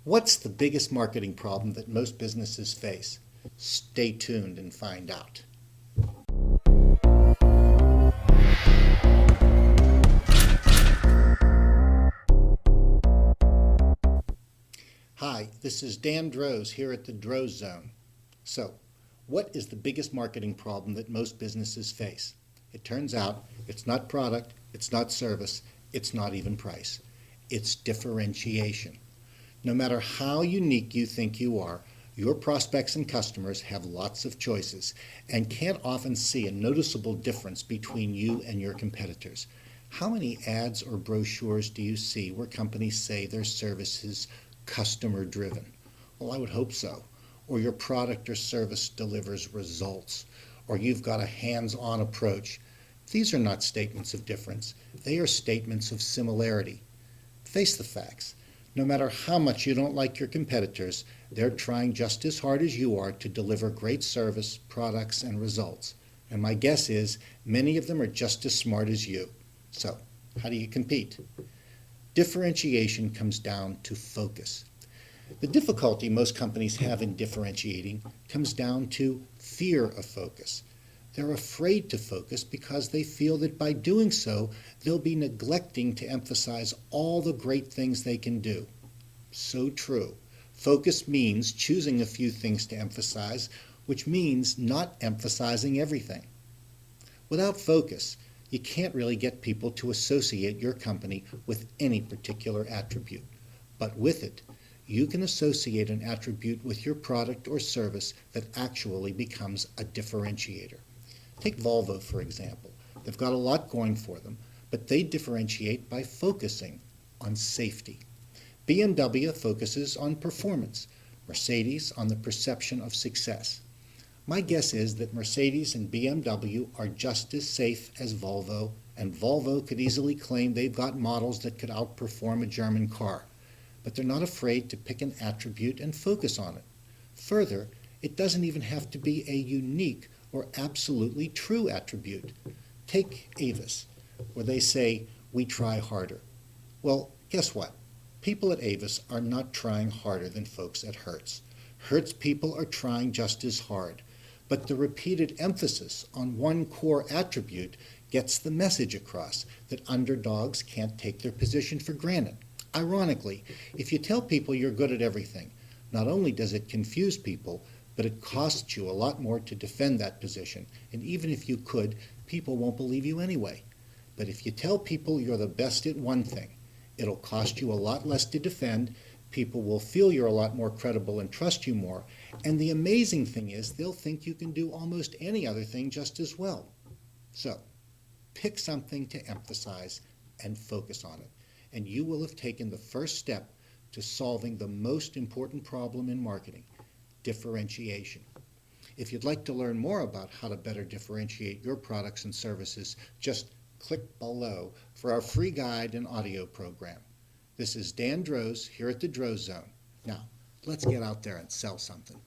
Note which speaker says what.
Speaker 1: What's the biggest marketing problem that most businesses face? Stay tuned and find out. Hi, this is Dan Droz here at the Droz Zone. So, what is the biggest marketing problem that most businesses face? It turns out it's not product, it's not service, it's not even price. It's differentiation. No matter how unique you think you are, your prospects and customers have lots of choices and can't often see a noticeable difference between you and your competitors. How many ads or brochures do you see where companies say their service is customer driven? Well, I would hope so. Or your product or service delivers results, or you've got a hands-on approach. These are not statements of difference. They are statements of similarity. Face the facts. No matter how much you don't like your competitors, they're trying just as hard as you are to deliver great service, products, and results. And my guess is many of them are just as smart as you. So, how do you compete? Differentiation comes down to focus. The difficulty most companies have in differentiating comes down to fear of focus. They're afraid to focus because they feel that by doing so, they'll be neglecting to emphasize all the great things they can do. So true. Focus means choosing a few things to emphasize, which means not emphasizing everything. Without focus, you can't really get people to associate your company with any particular attribute. But with it, you can associate an attribute with your product or service that actually becomes a differentiator. Take Volvo, for example. They've got a lot going for them, but they differentiate by focusing on safety. BMW focuses on performance, Mercedes on the perception of success. My guess is that Mercedes and BMW are just as safe as Volvo, and Volvo could easily claim they've got models that could outperform a German car. But they're not afraid to pick an attribute and focus on it. Further, it doesn't even have to be a unique or absolutely true attribute. Take Avis, where they say, "We try harder." Well, guess what? People at Avis are not trying harder than folks at Hertz. Hertz people are trying just as hard, but the repeated emphasis on one core attribute gets the message across that underdogs can't take their position for granted. Ironically, if you tell people you're good at everything, not only does it confuse people, but it costs you a lot more to defend that position, and even if you could, people won't believe you anyway. But if you tell people you're the best at one thing, it'll cost you a lot less to defend, people will feel you're a lot more credible and trust you more, and the amazing thing is they'll think you can do almost any other thing just as well. So, pick something to emphasize and focus on it, and you will have taken the first step to solving the most important problem in marketing: differentiation. If you'd like to learn more about how to better differentiate your products and services, just click below for our free guide and audio program. This is Dan Droz here at the Droz Zone. Now, let's get out there and sell something.